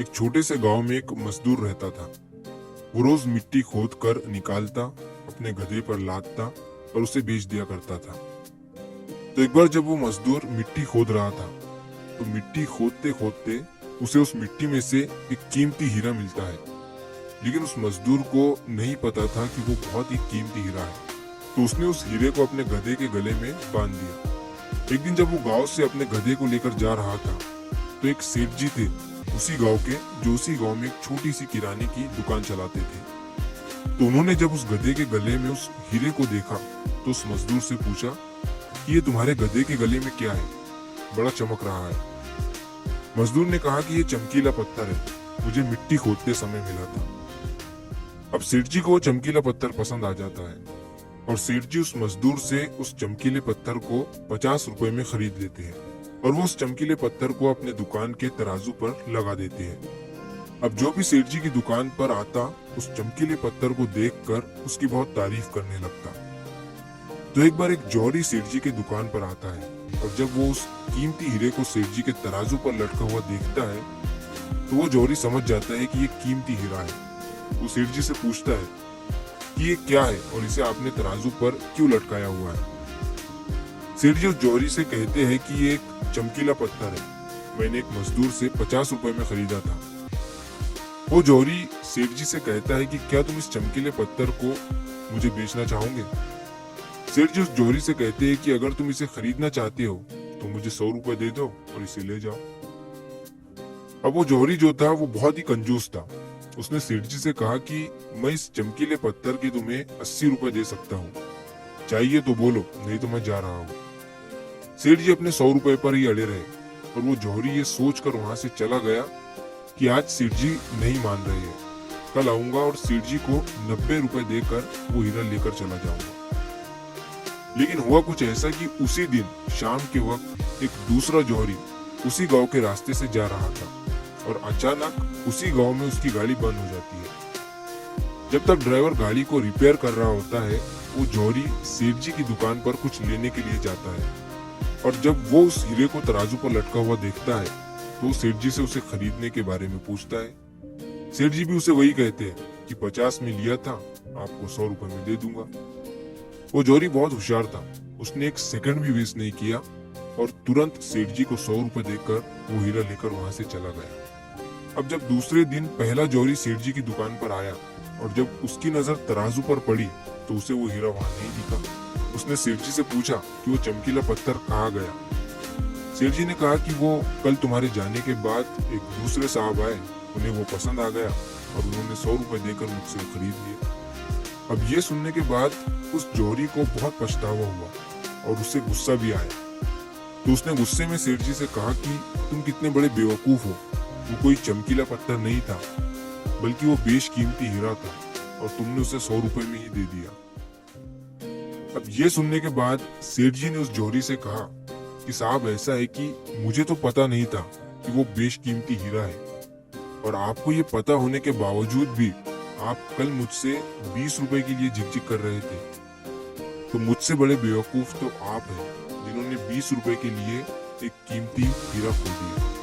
एक छोटे से गांव में एक मजदूर रहता था। वो रोज मिट्टी खोद कर निकालता, अपने गधे पर लादता और उसे बेच दिया करता था। तो एक बार जब वो मजदूर मिट्टी खोद रहा था, तो मिट्टी खोदते खोदते उसे उस मिट्टी में से एक कीमती हीरा मिलता है। लेकिन उस मजदूर को नहीं पता था कि वो बहुत ही कीमती हीरा है। तो उसने उस हीरे को अपने गधे के गले में बांध दिया। एक दिन जब वो गांव से अपने गधे को लेकर जा रहा था, तो एक सेठ जी थे उसी गांव के, जो उसी गांव में एक छोटी सी किराने की दुकान चलाते थे। तो उन्होंने जब उस गधे के गले में उस हीरे को देखा, तो उस मजदूर से पूछा कि ये तुम्हारे गधे के गले में क्या है, बड़ा चमक रहा है। मजदूर ने कहा कि ये चमकीला पत्थर है, मुझे मिट्टी खोदते समय मिला था। अब सेठ जी को वो चमकीला पत्थर पसंद आ जाता है और सेठ जी उस मजदूर से उस चमकीले पत्थर को 50 रुपए में खरीद लेते हैं और वो उस चमकीले पत्थर को अपने दुकान के तराजू पर लगा देते हैं। अब जो भी सेठ जी की दुकान पर आता, उस चमकीले पत्थर को देखकर उसकी बहुत तारीफ करने लगता। तो एक बार एक जौहरी सेठ जी की दुकान पर आता है और जब वो उस कीमती हीरे को सेठ जी के तराजू पर लटका हुआ देखता है, तो वो जौहरी समझ जाता है कि ये कीमती हीरा है। वो सेठ जी से पूछता है कि ये क्या है और इसे आपने तराजू पर क्यों लटकाया हुआ है। सेठ जी उस जौहरी से कहते हैं कि ये एक चमकीला पत्थर है, मैंने एक मजदूर से 50 रुपए में खरीदा था। वो जौहरी सेठ जी से कहता है कि क्या तुम इस चमकीले पत्थर को मुझे बेचना चाहोगे। सेठ जी उस जौहरी से कहते हैं कि अगर तुम इसे खरीदना चाहते हो तो मुझे 100 रुपए दे दो और इसे ले जाओ। अब वो जौहरी जो था वो बहुत ही कंजूस था। उसने सेठ जी से कहा कि मैं इस चमकीले पत्थर के तुम्हें 80 रुपए दे सकता हूँ, चाहिए तो बोलो, नहीं तो मैं जा रहा हूँ। सेठ जी अपने 100 रुपए पर ही अड़े रहे और वो जौहरी ये सोचकर वहां से चला गया कि आज सेठ जी नहीं मान रहे हैं, कल आऊंगा और सेठ जी को 90 रुपए देकर वो हीरा लेकर चला जाऊंगा। लेकिन हुआ कुछ ऐसा कि उसी दिन शाम के वक्त एक दूसरा जौहरी उसी गांव के रास्ते से जा रहा था और अचानक उसी गांव में उसकी गाड़ी बंद हो जाती है। जब तक ड्राइवर गाड़ी को रिपेयर कर रहा होता है, वो जौहरी सेठ जी की दुकान पर कुछ लेने के लिए जाता है और जब वो उस हीरे को तराजू पर लटका हुआ देखता है, तो सेठ जी से उसे खरीदने के बारे में पूछता है। सेठ जी भी उसे वही कहते हैं कि 50 में लिया था, आपको 100 रुपए में दे दूंगा। वो जौहरी बहुत होशियार था, उसने एक सेकंड भी वेस्ट नहीं किया और तुरंत सेठ जी को 100 रुपए देकर वो हीरा लेकर वहां से चला गया। अब जब दूसरे दिन पहला जौहरी सेठ जी की दुकान पर आया और जब उसकी नजर तराजू पर पड़ी, तो उसे वो हीरा वहां नहीं दिखा। उसने सेठ जी से पूछा कि वो चमकीला पत्थर कहाँ गया। सेठ जी ने कहा कि वो कल तुम्हारे जाने के बाद एक दूसरे साहब आए, उन्हें वो पसंद आ गया और उन्होंने 100 रुपए देकर मुझसे खरीद लिए। अब ये सुनने के बाद उस जौहरी को बहुत पछतावा हुआ और उससे गुस्सा भी आया। तो उसने गुस्से में सेठ जी से कहा कि तुम कितने बड़े बेवकूफ हो, वो कोई चमकीला पत्थर नहीं था, बल्कि वो बेशकीमती हीरा था और तुमने उसे 100 रुपए में ही दे दिया। अब ये सुनने के बाद सेठ जी ने उस जौहरी से कहा कि साहब, ऐसा है कि मुझे तो पता नहीं था कि वो बेशकीमती हीरा है और आपको ये पता होने के बावजूद भी आप कल मुझसे 20 रुपए के लिए झिकझिक कर रहे थे। तो मुझसे बड़े बेवकूफ तो आप हैं जिन्होंने 20 रुपए के लिए एक कीमती हीरा खो दिया।